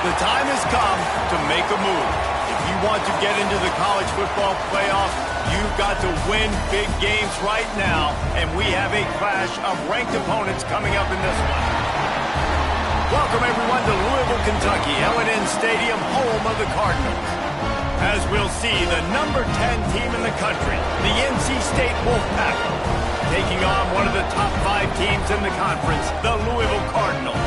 The time has come to make a move. If you want to get into the college football playoff, you've got to win big games right now, and we have a clash of ranked opponents coming up in this one. Welcome, everyone, to Louisville, Kentucky, L&N Stadium, home of the Cardinals. As we'll see, the number 10 team in the country, the NC State Wolfpack, taking on one of the top 5 teams in the conference, the Louisville Cardinals.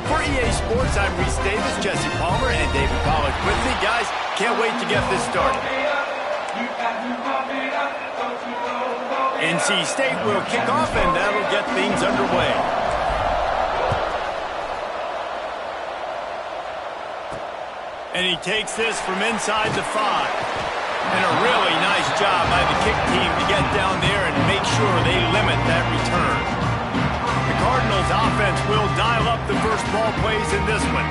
For EA Sports, I'm Reese Davis, Jesse Palmer, and David Pollack with me. Guys, can't wait to get this started. NC State will kick off, and that'll get things underway. And he takes this from inside the 5. And a really nice job by the kick team to get down there and make sure they limit that return. The Cardinals offense will dial up the first ball plays in this one.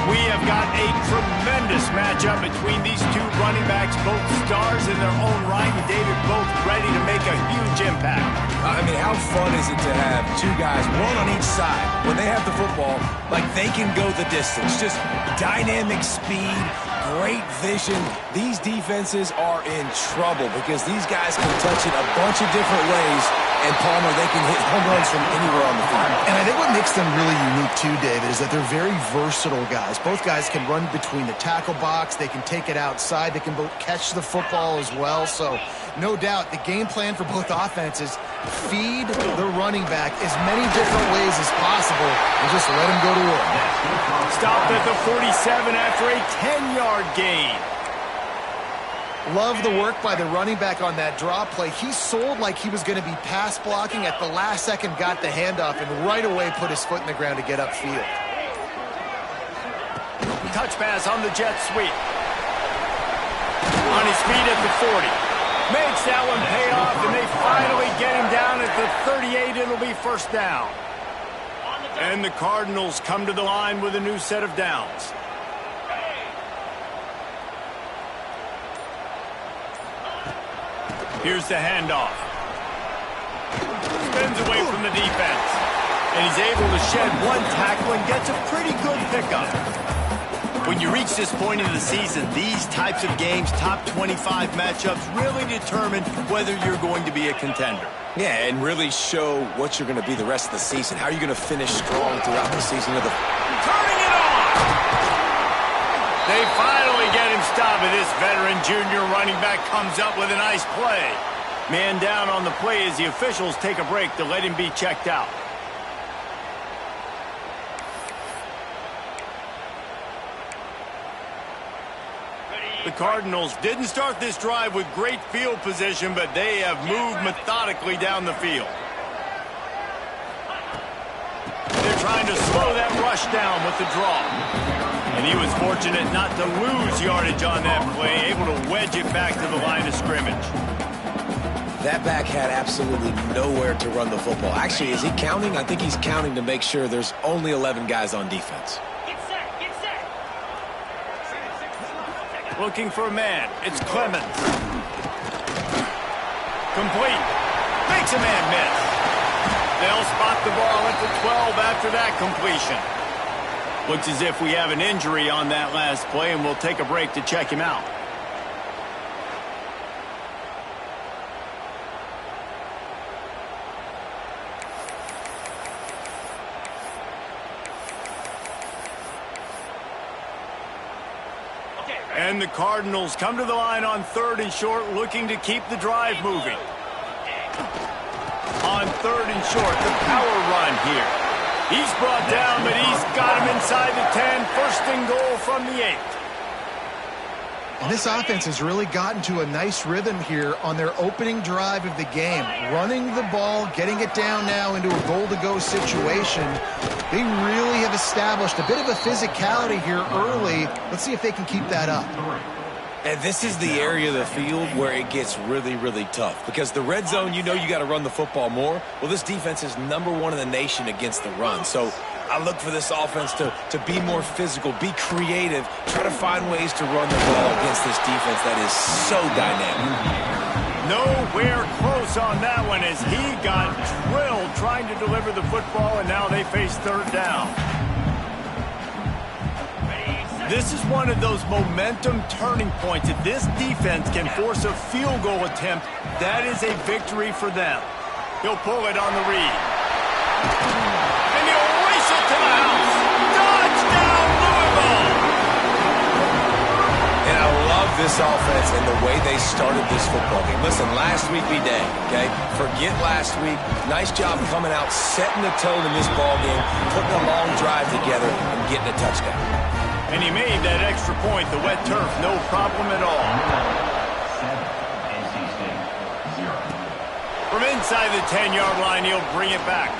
We have got a tremendous matchup between these two running backs, both stars in their own right, and David, both ready to make a huge impact. I mean, how fun is it to have two guys, one on each side, when they have the football, like they can go the distance. Just dynamic speed, great vision. These defenses are in trouble because these guys can touch it a bunch of different ways, and Palmer, they can hit home runs from anywhere on the field. And I think what makes them really unique too, David, is that they're very versatile guys. Both guys can run between the tackle box. They can take it outside. They can both catch the football as well. So no doubt the game plan for both offenses, feed the running back as many different ways as possible and just let him go to work. Stopped at the 47 after a 10-yard gain. Love the work by the running back on that draw play. He sold like he was going to be pass blocking. At the last second, got the handoff and right away put his foot in the ground to get upfield. Touch pass on the jet sweep. On his feet at the 40. Makes that one pay off, and they finally get him down at the 38. It'll be first down. And the Cardinals come to the line with a new set of downs. Here's the handoff. Spins away from the defense. And he's able to shed one tackle and gets a pretty good pickup. When you reach this point in the season, these types of games, top 25 matchups, really determine whether you're going to be a contender. Yeah, and really show what you're going to be the rest of the season. How are you going to finish strong throughout the season? Turning it on! They finally get him stopped, and this veteran junior running back comes up with a nice play. Man down on the play as the officials take a break to let him be checked out. The Cardinals didn't start this drive with great field position, but they have moved methodically down the field. They're trying to slow that rush down with the draw. And he was fortunate not to lose yardage on that play, able to wedge it back to the line of scrimmage. That back had absolutely nowhere to run the football. Actually, is he counting? I think he's counting to make sure there's only 11 guys on defense. Looking for a man. It's Clemens. Complete. Makes a man miss. They'll spot the ball at the 12 after that completion. Looks as if we have an injury on that last play, and we'll take a break to check him out. And the Cardinals come to the line on 3rd and short, looking to keep the drive moving. On 3rd and short, the power run here. He's brought down, but he's got him inside the 10. First and goal from the 8. And this offense has really gotten to a nice rhythm here on their opening drive of the game. Running the ball, getting it down now into a goal-to-go situation. They really have established a bit of a physicality here early. Let's see if they can keep that up. And this is the area of the field where it gets really, really tough. Because the red zone, you know you got to run the football more. Well, this defense is #1 in the nation against the run. So I look for this offense to be more physical, be creative, try to find ways to run the ball against this defense that is so dynamic. Nowhere close on that one as he got drilled trying to deliver the football, and now they face 3rd down. This is one of those momentum turning points. If this defense can force a field goal attempt, that is a victory for them. He'll pull it on the read. And he'll race it to the house. Touchdown, Louisville! And I love this offense and the way they started this football game. Listen, last week be day, okay? Forget last week. Nice job coming out, setting the tone in this ball game, putting a long drive together, and getting a touchdown. And he made that extra point, the wet turf, no problem at all. From inside the 10-yard line, he'll bring it back.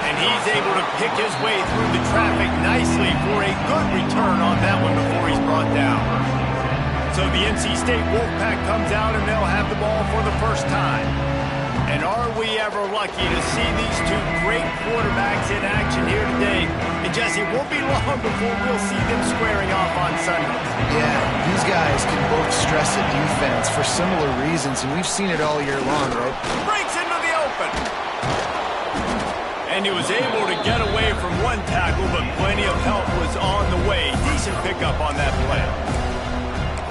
And he's able to pick his way through the traffic nicely for a good return on that one before he's brought down. So the NC State Wolfpack comes out and they'll have the ball for the first time. And are we ever lucky to see these two great quarterbacks in action here today? And Jesse, it won't be long before we'll see them squaring off on Sunday. Yeah, these guys can both stress a defense for similar reasons, and we've seen it all year long, right? Breaks into the open. And he was able to get away from one tackle, but plenty of help was on the way. Decent pickup on that play.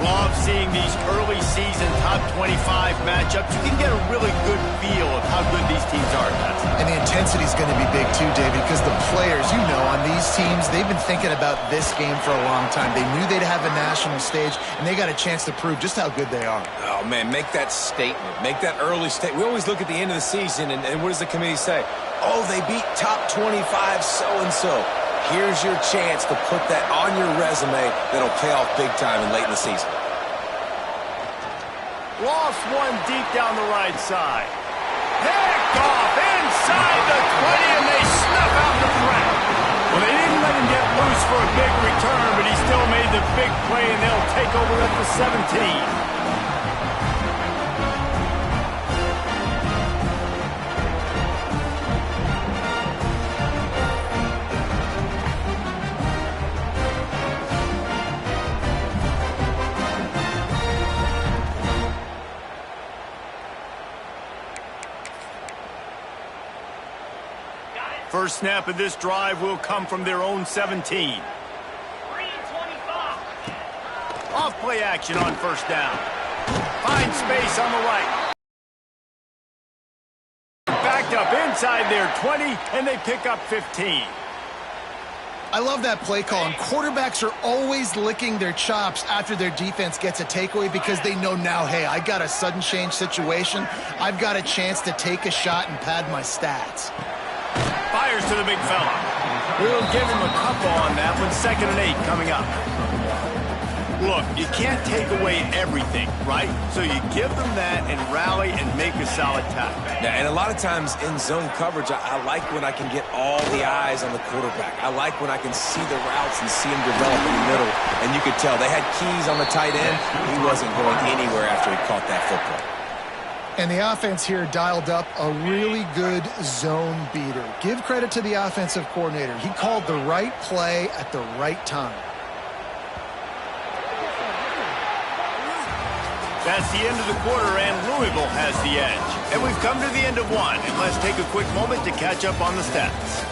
Love seeing these early season top 25 matchups. You can get a really good feel of how good these teams are, guys. And the intensity is going to be big too, David, because the players, you know, on these teams, they've been thinking about this game for a long time. They knew they'd have a national stage, and they got a chance to prove just how good they are. Oh, man, make that statement. Make that early statement. We always look at the end of the season, and what does the committee say? Oh, they beat top 25 so-and-so. Here's your chance to put that on your resume that'll pay off big time and late in the season. Lost one deep down the right side. Picked off inside the 20, and they snuff out the threat. Well, they didn't let him get loose for a big return, but he still made the big play, and they'll take over at the 17. First snap of this drive will come from their own 17. Off play action on first down. Finds space on the right. Backed up inside their 20, and they pick up 15. I love that play call, and quarterbacks are always licking their chops after their defense gets a takeaway because they know now, hey, I got a sudden change situation. I've got a chance to take a shot and pad my stats. Fires to the big fella. We'll give him a couple on that one. 2nd and 8 coming up. Look, you can't take away everything, right? So you give them that and rally and make a solid tackle. Yeah, and a lot of times in zone coverage, I like when I can get all the eyes on the quarterback. I like when I can see the routes and see him develop in the middle. And you could tell they had keys on the tight end. He wasn't going anywhere after he caught that football. And the offense here dialed up a really good zone beater. Give credit to the offensive coordinator. He called the right play at the right time. That's the end of the quarter, and Louisville has the edge. And we've come to the end of one, and let's take a quick moment to catch up on the stats.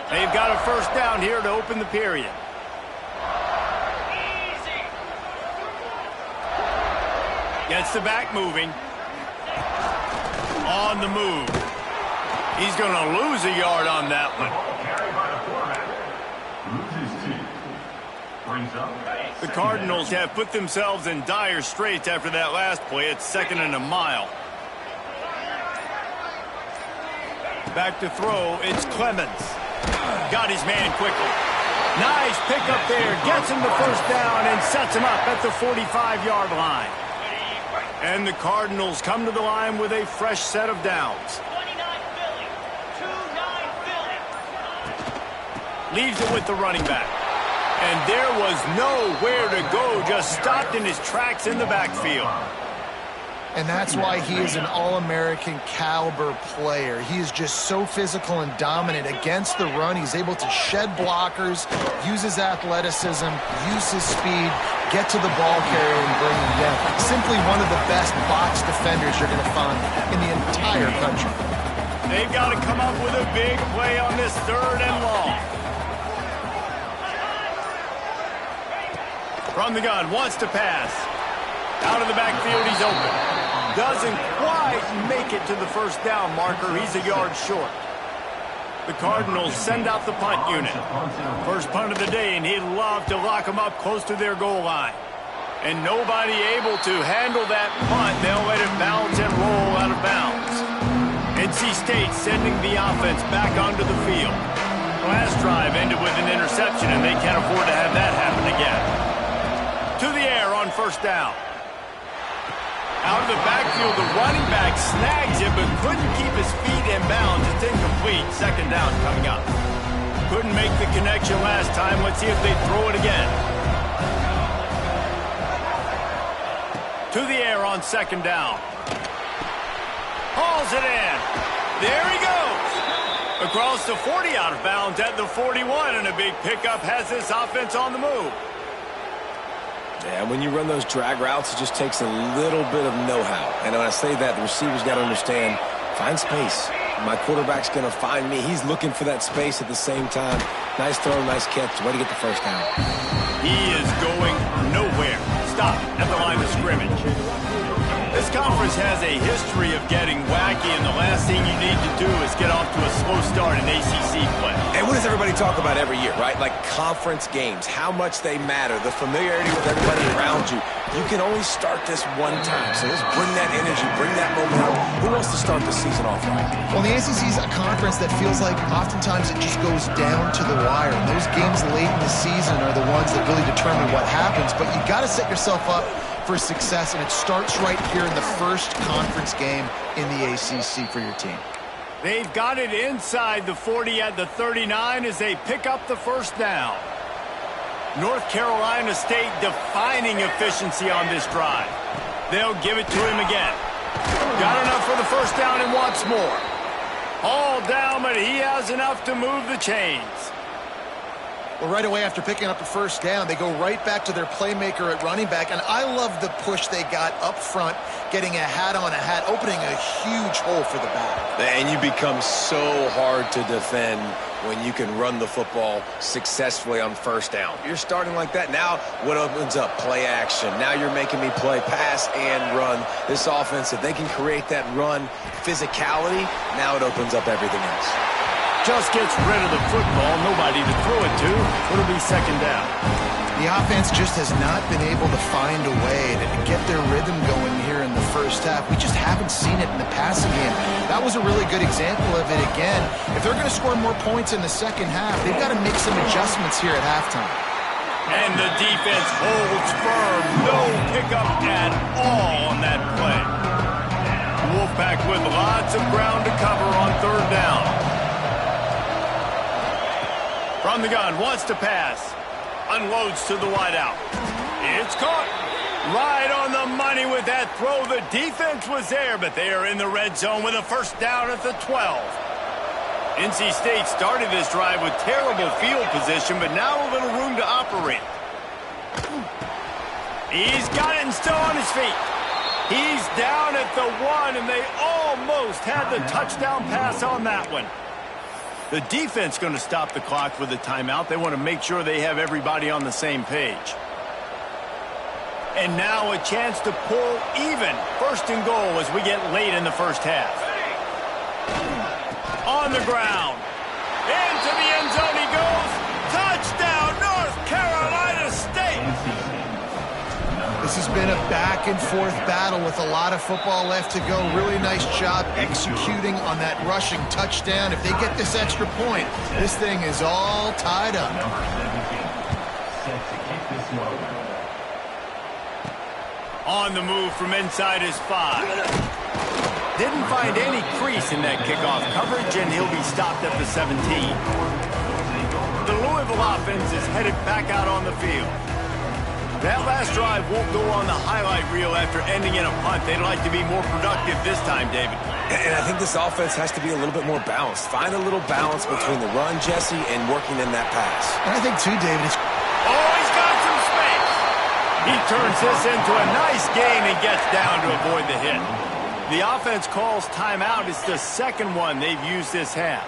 They've got a first down here to open the period. Gets the back moving. On the move. He's going to lose a yard on that one. The Cardinals have put themselves in dire straits after that last play. It's 2nd and a mile. Back to throw. It's Clemens. Got his man quickly. Nice pickup there. Gets him the first down and sets him up at the 45-yard line. And the Cardinals come to the line with a fresh set of downs. Leaves it with the running back. And there was nowhere to go. Just stopped in his tracks in the backfield. And that's why he is an All-American caliber player. He is just so physical and dominant against the run. He's able to shed blockers, use his athleticism, use his speed, get to the ball carrier and bring him down. Simply one of the best box defenders you're going to find in the entire country. They've got to come up with a big play on this 3rd and long. From the gun, wants to pass. Out of the backfield, he's open. Doesn't quite make it to the 1st down marker. He's a yard short. The Cardinals send out the punt unit. First punt of the day, and he'd love to lock them up close to their goal line. And nobody able to handle that punt. They'll let it bounce and roll out of bounds. NC State sending the offense back onto the field. Last drive ended with an interception, and they can't afford to have that happen again. To the air on 1st down. Out of the backfield, the running back snags it, but couldn't keep his feet in bounds. It's incomplete. 2nd down coming up. Couldn't make the connection last time. Let's see if they throw it again. To the air on 2nd down. Hauls it in. There he goes. Across the 40, out of bounds at the 41, and a big pickup has this offense on the move. Yeah, when you run those drag routes, it just takes a little bit of know-how. And when I say that, the receiver's got to understand, find space. My quarterback's going to find me. He's looking for that space at the same time. Nice throw, nice catch. Way to get the 1st down. He is going nowhere. Stop at the line of scrimmage. This conference has a history of getting wacky, and the last thing you need to do is get off to a slow start in ACC play. And what does everybody talk about every year, right? Like conference games, how much they matter, the familiarity with everybody around you. You can only start this one time, so let's bring that energy, bring that momentum. Who wants to start the season off right? Well, the ACC is a conference that feels like oftentimes it just goes down to the wire. And those games late in the season are the ones that really determine what happens. But you got to set yourself up for success, and it starts right here in the first conference game in the ACC for your team. They've got it inside the 40 at the 39 as they pick up the 1st down. North Carolina State defining efficiency on this drive. They'll give it to him again. Got enough for the 1st down and wants more. All down, but he has enough to move the chains. Well, right away after picking up the 1st down, they go right back to their playmaker at running back. And I love the push they got up front, getting a hat on a hat, opening a huge hole for the back. And you become so hard to defend when you can run the football successfully on 1st down. You're starting like that. Now what opens up? Play action. Now you're making me play pass and run. This offense, if they can create that run physicality, now it opens up everything else. Just gets rid of the football, nobody to throw it to. It'll be 2nd down. The offense just has not been able to find a way to get their rhythm going here in the 1st half. We just haven't seen it in the passing game. That was a really good example of it again. If they're going to score more points in the 2nd half, they've got to make some adjustments here at halftime. And the defense holds firm. No pickup at all on that play. Wolfpack with lots of ground to cover on 3rd down. From the gun, wants to pass. Unloads to the wideout. It's caught. Right on the money with that throw. The defense was there, but they are in the red zone with a 1st down at the 12. NC State started this drive with terrible field position, but now a little room to operate. He's got it and still on his feet. He's down at the 1, and they almost had the touchdown pass on that one. The defense going to stop the clock with a timeout. They want to make sure they have everybody on the same page. And now a chance to pull even. 1st and goal as we get late in the 1st half. On the ground. Into the end zone he goes. Touchdown, North Carolina State. This has been a back-and-forth battle with a lot of football left to go. Really nice job executing on that rushing touchdown. If they get this extra point, this thing is all tied up. On the move from inside his 5. Didn't find any crease in that kickoff coverage, and he'll be stopped at the 17. The Louisville offense is headed back out on the field. That last drive won't go on the highlight reel after ending in a punt. They'd like to be more productive this time, David. And I think this offense has to be a little bit more balanced. Find a little balance between the run, Jesse, and working in that pass. And I think, too, David, it's... Oh, he's got some space. He turns this into a nice gain and gets down to avoid the hit. The offense calls timeout. It's the second one they've used this half.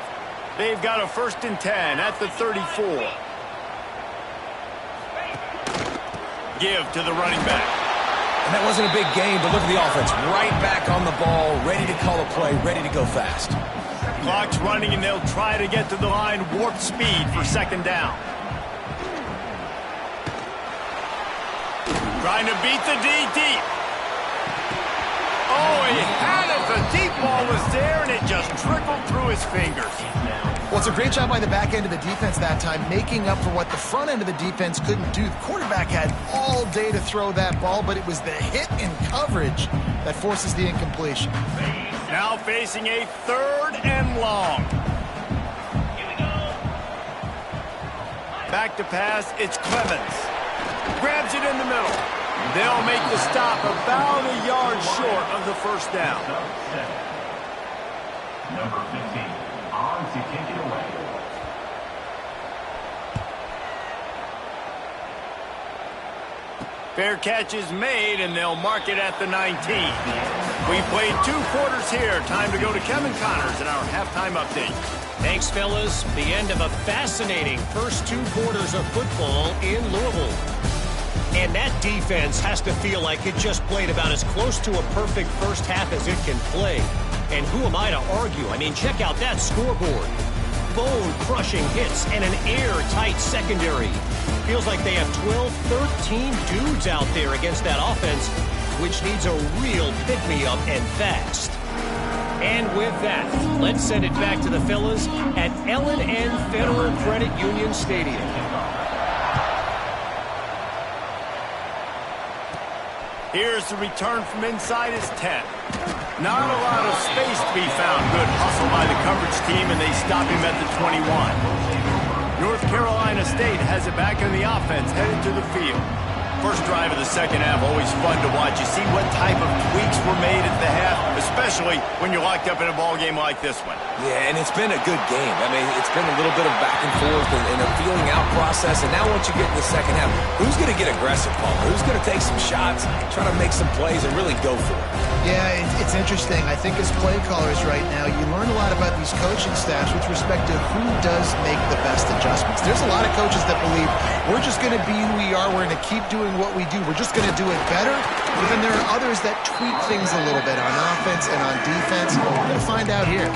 They've got a 1st and 10 at the 34. Give to the running back. And that wasn't a big gain, but look at the offense. Right back on the ball, ready to call a play, ready to go fast. Clock's running, and they'll try to get to the line warp speed for 2nd down. Trying to beat the D deep. Oh, he had it. The deep ball was there, and it just trickled through his fingers. Well, it's a great job by the back end of the defense that time, making up for what the front end of the defense couldn't do. The quarterback had all day to throw that ball, but it was the hit in coverage that forces the incompletion. Now facing a 3rd and long. Back to pass, it's Clemens. Grabs it in the middle. They'll make the stop about a yard short of the 1st down. Number 15. On to kick it away. Fair catch is made, and they'll mark it at the 19. We played 2 quarters here. Time to go to Kevin Connors in our halftime update. Thanks, fellas. The end of a fascinating first 2 quarters of football in Louisville. And that defense has to feel like it just played about as close to a perfect first half as it can play. And who am I to argue? I mean, check out that scoreboard. Bone-crushing hits and an airtight secondary. Feels like they have 12, 13 dudes out there against that offense, which needs a real pick-me-up and fast. And with that, let's send it back to the fellas at L&N Federal Credit Union Stadium. Here's the return from inside his 10. Not a lot of space to be found. Good hustle by the coverage team, and they stop him at the 21. North Carolina State has it back in the offense, headed to the field. First drive of the second half, always fun to watch. You see what type of tweaks were made at the half, especially when you're locked up in a ball game like this one. Yeah, and it's been a good game. I mean, it's been a little bit of back and forth and a feeling out process. And now once you get in the second half, who's going to get aggressive, Paul? Who's going to take some shots, try to make some plays, and really go for it? Yeah, it's interesting. I think as play callers right now, you learn a lot about these coaching staffs with respect to who does make the best adjustments. There's a lot of coaches that believe we're just going to be who we are. We're going to keep doing what we do. We're just going to do it better. But then there are others that tweak things a little bit on offense and on defense. We're going to find out here.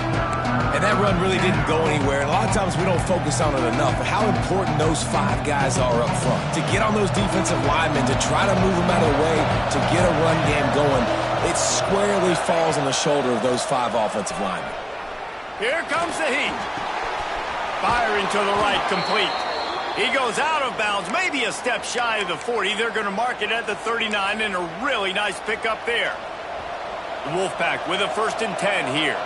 And that run really didn't go anywhere. And a lot of times we don't focus on it enough. But how important those 5 guys are up front. To get on those defensive linemen, to try to move them out of the way, to get a run game going, it squarely falls on the shoulder of those 5 offensive linemen. Here comes the heat. Firing to the right, complete. He goes out of bounds, maybe a step shy of the 40. They're going to mark it at the 39, and a really nice pickup there. The Wolfpack with a 1st and 10 here.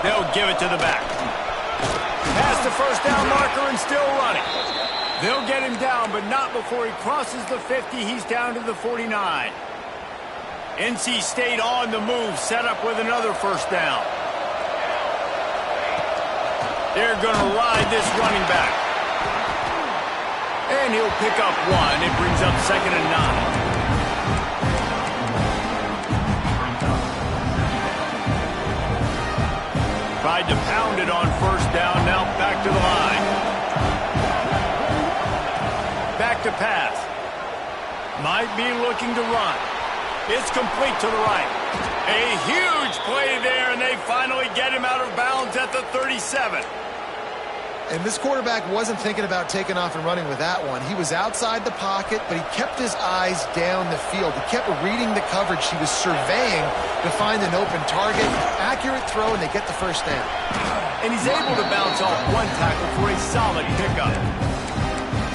They'll give it to the back. Past the 1st down marker and still running. They'll get him down, but not before he crosses the 50. He's down to the 49. NC State on the move, set up with another 1st down. They're going to ride this running back. And he'll pick up 1. It brings up 2nd and 9. Tried to pound it on 1st down, now back to the line. Back to pass. Might be looking to run. It's complete to the right. A huge play there, and they finally get him out of bounds at the 37. And this quarterback wasn't thinking about taking off and running with that one. He was outside the pocket, but he kept his eyes down the field. He kept reading the coverage. He was surveying to find an open target. Accurate throw, and they get the 1st down. And he's able to bounce off 1 tackle for a solid pickup.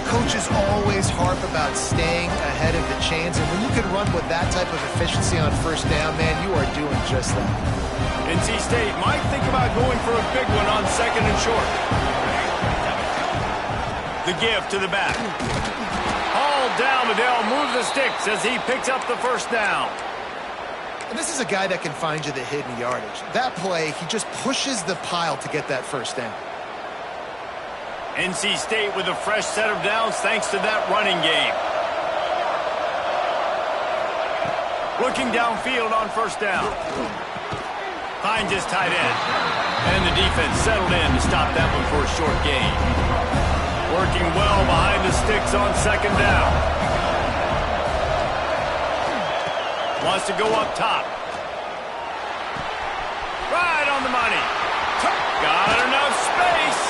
Coaches always harp about staying ahead of the chains, and when you can run with that type of efficiency on 1st down, man, you are doing just that. NC State might think about going for a big one on 2nd and short. The give to the back. Hauled down, but they'll move the sticks as he picks up the first down. And this is a guy that can find you the hidden yardage. That play, he just pushes the pile to get that first down. NC State with a fresh set of downs thanks to that running game. Looking downfield on first down. Finds his tight end. And the defense settled in to stop that one for a short gain. Working well behind the sticks on second down. Wants to go up top. Right on the money. Got enough space.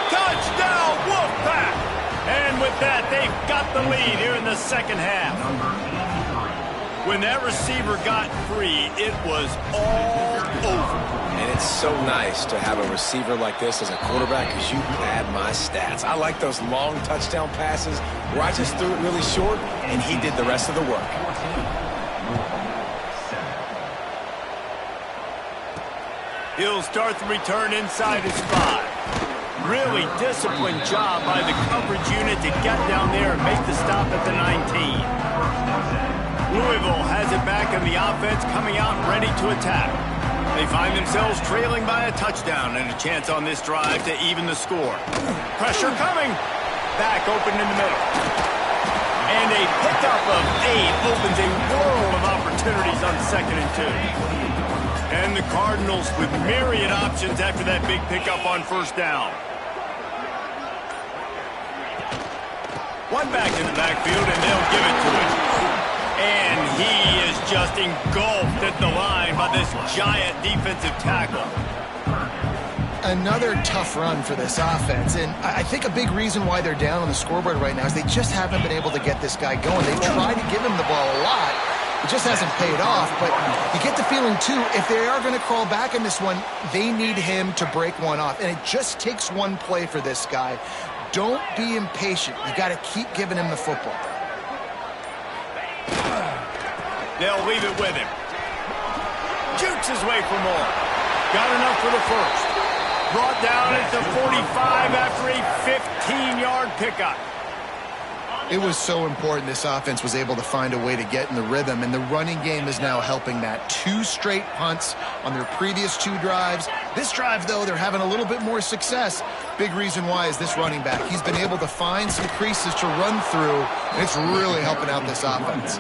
Touchdown, Wolfpack! And with that, they've got the lead here in the second half. When that receiver got free, it was all over. And it's so nice to have a receiver like this as a quarterback because you pad my stats. I like those long touchdown passes where I just threw it really short and he did the rest of the work. He'll start the return inside his 5. Really disciplined job by the coverage unit to get down there and make the stop at the 19. Louisville has it back in the offense, coming out ready to attack. They find themselves trailing by a touchdown and a chance on this drive to even the score. Pressure coming. Back open in the middle. And a pickup of 8 opens a world of opportunities on 2nd and 2. And the Cardinals with myriad options after that big pickup on first down. One back in the backfield, and they'll give it to him. And he is just engulfed at the line by this giant defensive tackle. Another tough run for this offense, and I think a big reason why they're down on the scoreboard right now is they just haven't been able to get this guy going. They've tried to give him the ball a lot. It just hasn't paid off, but you get the feeling, too, if they are going to crawl back in this one, they need him to break one off. And it just takes one play for this guy. Don't be impatient. You got to keep giving him the football. They'll leave it with him. Jukes his way for more. Got enough for the first. Brought down at the 45 after a 15-yard pickup. It was so important this offense was able to find a way to get in the rhythm, and the running game is now helping that. 2 straight punts on their previous 2 drives. This drive, though, they're having a little bit more success. Big reason why is this running back. He's been able to find some creases to run through, and it's really helping out this offense.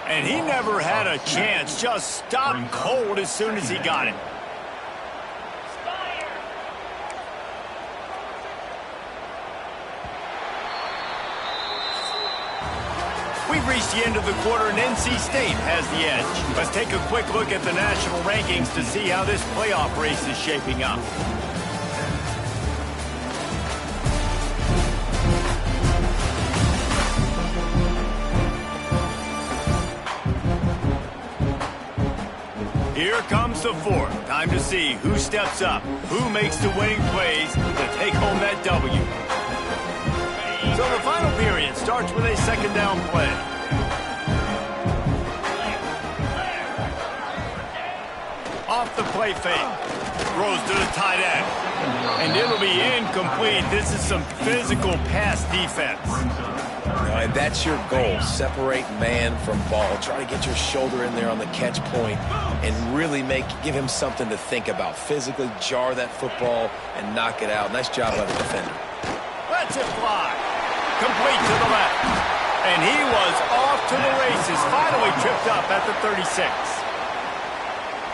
And he never had a chance. Just stopped cold as soon as he got it. We've reached the end of the quarter, and NC State has the edge. Let's take a quick look at the national rankings to see how this playoff race is shaping up. Here comes the 4th. Time to see who steps up, who makes the winning plays to take home that W. So the final period starts with a second down play. Off the play fake. Throws to the tight end. And it'll be incomplete. This is some physical pass defense. And that's your goal. Separate man from ball. Try to get your shoulder in there on the catch point and really give him something to think about. Physically jar that football and knock it out. Nice job by the defender. Lets it fly. Complete to the left. And he was off to the races. Finally tripped up at the 36.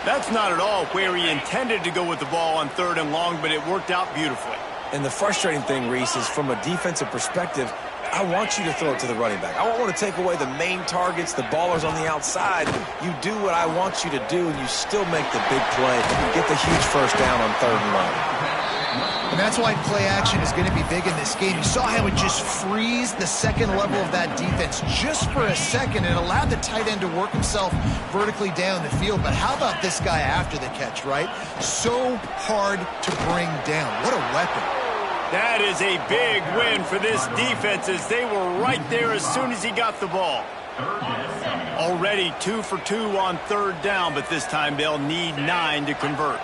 That's not at all where he intended to go with the ball on 3rd and long, but it worked out beautifully. And the frustrating thing, Reese, is from a defensive perspective, I want you to throw it to the running back. I don't want to take away the main targets, the ballers on the outside. You do what I want you to do, and you still make the big play. Get the huge first down on 3rd and long. And that's why play action is going to be big in this game. You saw how it just frees the second level of that defense just for a second and allowed the tight end to work himself vertically down the field. But how about this guy after the catch, right? So hard to bring down. What a weapon. That is a big win for this defense as they were right there as soon as he got the ball. Already 2 for 2 on 3rd down, but this time they'll need 9 to convert.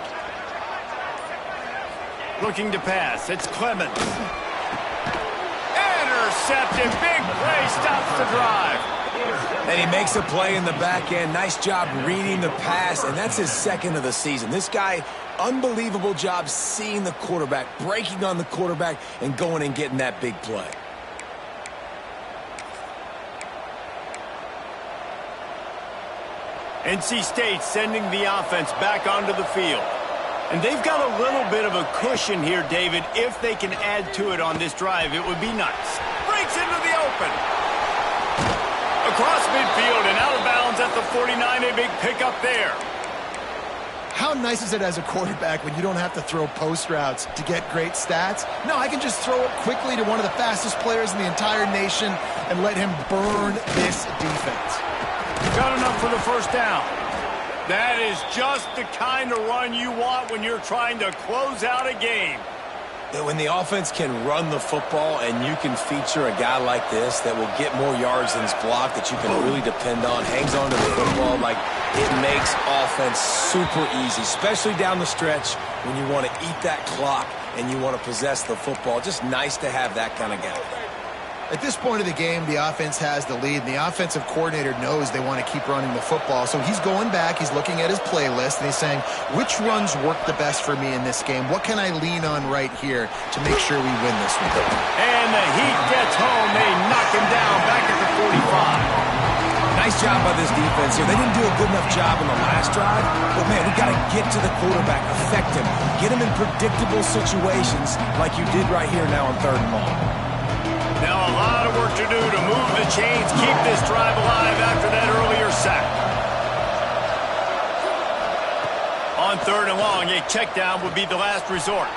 Looking to pass. It's Clemens. intercepted. Big play stops the drive. And he makes a play in the back end. Nice job reading the pass, and that's his second of the season. This guy, unbelievable job seeing the quarterback, breaking on the quarterback, and going and getting that big play. NC State sending the offense back onto the field. And they've got a little bit of a cushion here, David. If they can add to it on this drive, it would be nice. Breaks into the open. Across midfield and out of bounds at the 49. A big pickup there. How nice is it as a quarterback when you don't have to throw post routes to get great stats? No, I can just throw it quickly to one of the fastest players in the entire nation and let him burn this defense. Got enough for the first down. That is just the kind of run you want when you're trying to close out a game. When the offense can run the football and you can feature a guy like this that will get more yards than his block, that you can really depend on, hangs on to the football, like it makes offense super easy, especially down the stretch when you want to eat that clock and you want to possess the football. Just nice to have that kind of guy. At this point of the game, the offense has the lead, and the offensive coordinator knows they want to keep running the football. So he's going back, he's looking at his playlist, and he's saying, which runs work the best for me in this game? What can I lean on right here to make sure we win this one? And the heat gets home. They knock him down back at the 45. Nice job by this defense here. They didn't do a good enough job on the last drive, but, man, we got to get to the quarterback, affect him, get him in predictable situations like you did right here now on 3rd and long. Now a lot of work to do to move the chains, keep this drive alive after that earlier sack. On 3rd and long, a check down would be the last resort.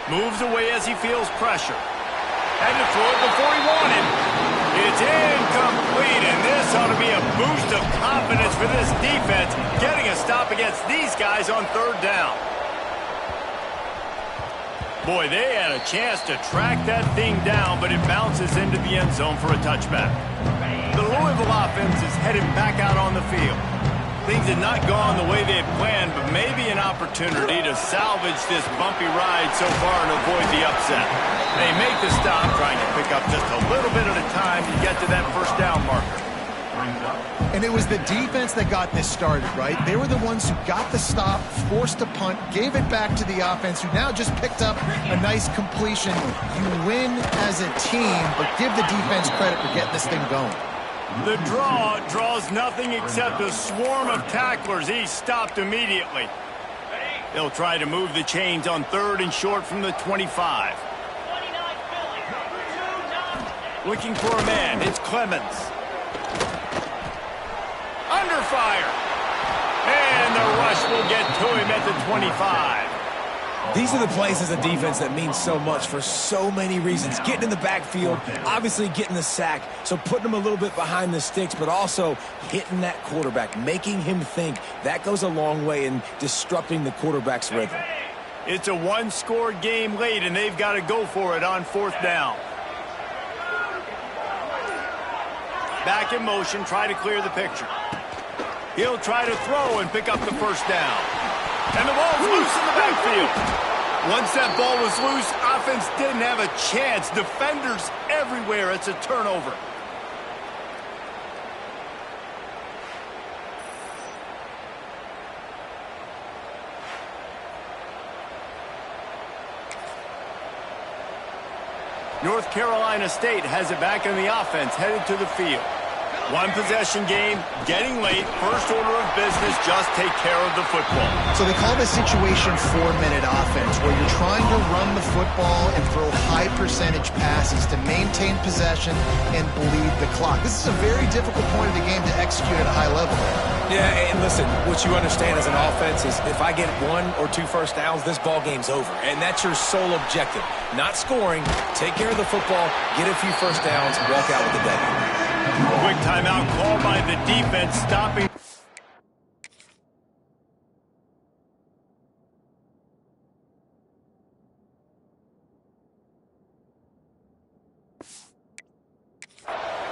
Moves away as he feels pressure. Had to throw it before he wanted. It's incomplete, and this ought to be a boost of confidence for this defense, getting a stop against these guys on 3rd down. Boy, they had a chance to track that thing down, but it bounces into the end zone for a touchback. The Louisville offense is headed back out on the field. Things had not gone the way they had planned, but maybe an opportunity to salvage this bumpy ride so far and avoid the upset. They make the stop, trying to pick up just a little bit at a time to get to that first down marker. And it was the defense that got this started, right? They were the ones who got the stop, forced a punt, gave it back to the offense, who now just picked up a nice completion. You win as a team, but give the defense credit for getting this thing going. The draw draws nothing except a swarm of tacklers. He's stopped immediately. They'll try to move the chains on 3rd and short from the 25. Looking for a man. It's Clemens. Under fire. And the rush will get to him at the 25. These are the plays as a defense that mean so much for so many reasons. Getting in the backfield, obviously getting the sack, so putting him a little bit behind the sticks, but also hitting that quarterback, making him think. That goes a long way in disrupting the quarterback's rhythm. It's a one-score game late, and they've got to go for it on 4th down. Back in motion, try to clear the picture. He'll try to throw and pick up the first down. And the ball's loose in the backfield. Once that ball was loose, offense didn't have a chance. Defenders everywhere. It's a turnover. North Carolina State has it back in the offense, headed to the field. One possession game, getting late, first order of business, just take care of the football. So they call this situation 4-minute offense, where you're trying to run the football and throw high percentage passes to maintain possession and bleed the clock. This is a very difficult point of the game to execute at a high level. Yeah, and listen, what you understand as an offense is if I get 1 or 2 first downs, this ball game's over. And that's your sole objective. Not scoring, take care of the football, get a few first downs, walk out with the W. Quick timeout called by the defense, stopping.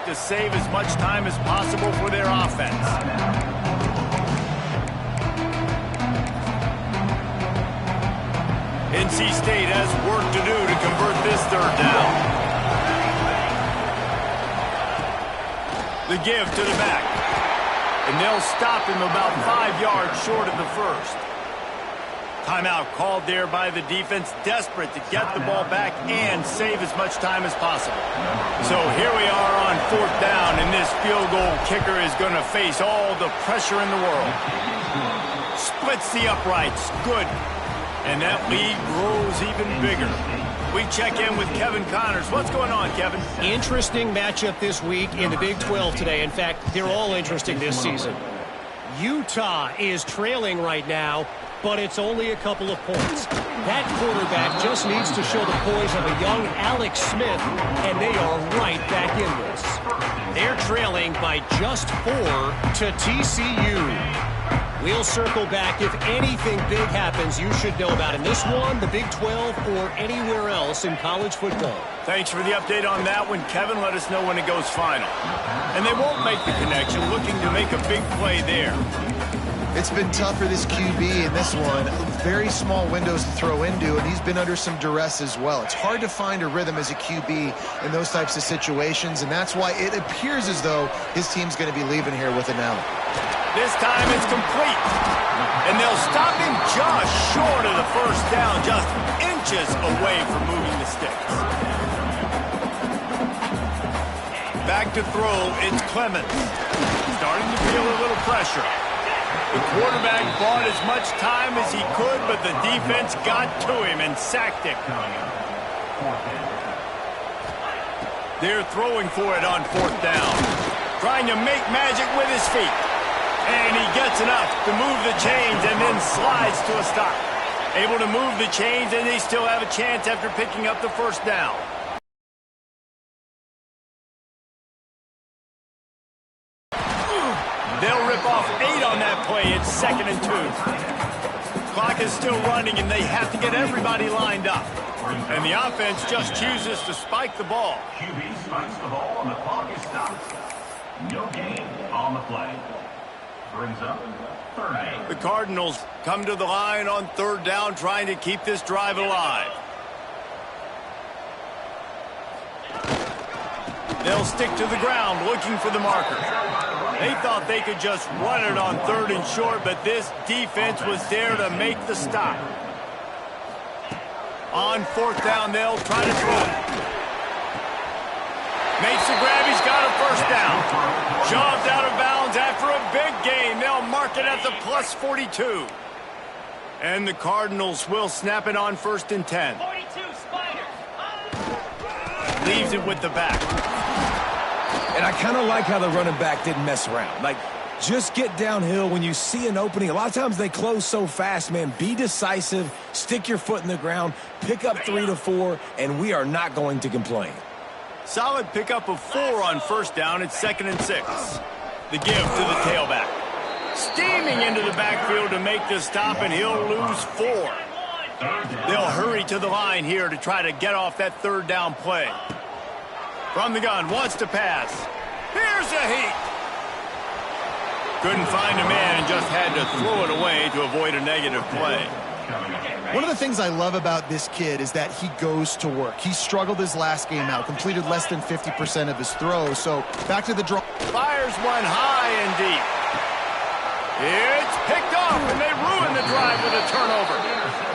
To save as much time as possible for their offense. NC State has work to do to convert this 3rd down. The give to the back. And they'll stop him about 5 yards short of the first. Timeout called there by the defense, desperate to get the ball back and save as much time as possible. So here we are on 4th down, and this field goal kicker is going to face all the pressure in the world. Splits the uprights. Good. And that lead grows even bigger. We check in with Kevin Connors. What's going on, Kevin? Interesting matchup this week in the Big 12 today. In fact, they're all interesting this season. Utah is trailing right now, but it's only a couple of points. That quarterback just needs to show the poise of a young Alex Smith, and they are right back in this. They're trailing by just 4 to TCU. We'll circle back. If anything big happens, you should know about in this one, the Big 12, or anywhere else in college football. Thanks for the update on that one, Kevin. Let us know when it goes final. And they won't make the connection, looking to make a big play there. It's been tough for this QB in this one. Very small windows to throw into, and he's been under some duress as well. It's hard to find a rhythm as a QB in those types of situations, and that's why it appears as though his team's going to be leaving here with an L. This time it's complete. And they'll stop him just short of the first down, just inches away from moving the sticks. Back to throw, it's Clemens. Starting to feel a little pressure. The quarterback bought as much time as he could, but the defense got to him and sacked him. They're throwing for it on 4th down. Trying to make magic with his feet. And he gets enough to move the chains and then slides to a stop. Able to move the chains, and they still have a chance after picking up the first down. They'll rip off 8 on that play. It's 2nd and 2. Clock is still running, and they have to get everybody lined up. And the offense just chooses to spike the ball. QB spikes the ball, and the clock is stopped. No gain on the play. Brings up 30. The Cardinals come to the line on 3rd down, trying to keep this drive alive. They'll stick to the ground, looking for the marker. They thought they could just run it on 3rd and short, but this defense was there to make the stop. On 4th down, they'll try to throw it. Makes the grab, he's got a first down. Shoved out of bounds after a big gain. They'll mark it at the plus 42. And the Cardinals will snap it on 1st and 10. 42 Spiders. Leaves it with the back. And I kind of like how the running back didn't mess around. Like, just get downhill when you see an opening. A lot of times they close so fast, man. Be decisive, stick your foot in the ground, pick up 3 to 4, and we are not going to complain. Solid pickup of 4 on 1st down. It's 2nd and 6. The give to the tailback. Steaming into the backfield to make the stop, and he'll lose 4. They'll hurry to the line here to try to get off that 3rd down play. From the gun, wants to pass. Here's a heat. Couldn't find a man and just had to throw it away to avoid a negative play. One of the things I love about this kid is that he goes to work. He struggled his last game out, completed less than 50% of his throws. So back to the draw. Fires one high and deep. It's picked off, and they ruin the drive with a turnover.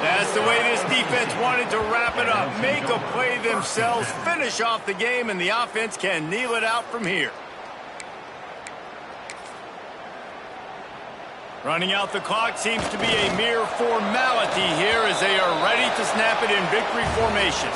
That's the way this defense wanted to wrap it up. Make a play themselves, finish off the game, and the offense can kneel it out from here. Running out the clock seems to be a mere formality here as they are ready to snap it in victory formation.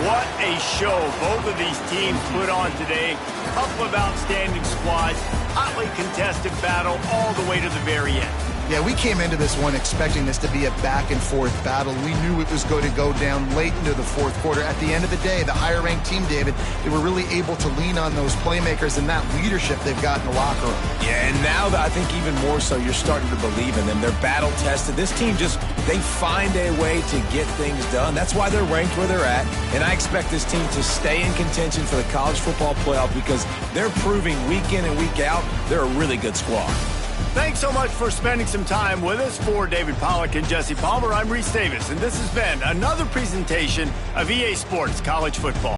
What a show both of these teams put on today. A couple of outstanding squads, hotly contested battle all the way to the very end. Yeah, we came into this one expecting this to be a back-and-forth battle. We knew it was going to go down late into the 4th quarter. At the end of the day, the higher-ranked team, David, they were really able to lean on those playmakers and that leadership they've got in the locker room. Yeah, and now I think even more so, you're starting to believe in them. They're battle-tested. This team they find a way to get things done. That's why they're ranked where they're at. And I expect this team to stay in contention for the college football playoff because they're proving week in and week out they're a really good squad. Thanks so much for spending some time with us. For David Pollack and Jesse Palmer, I'm Reese Davis, and this has been another presentation of EA Sports College Football.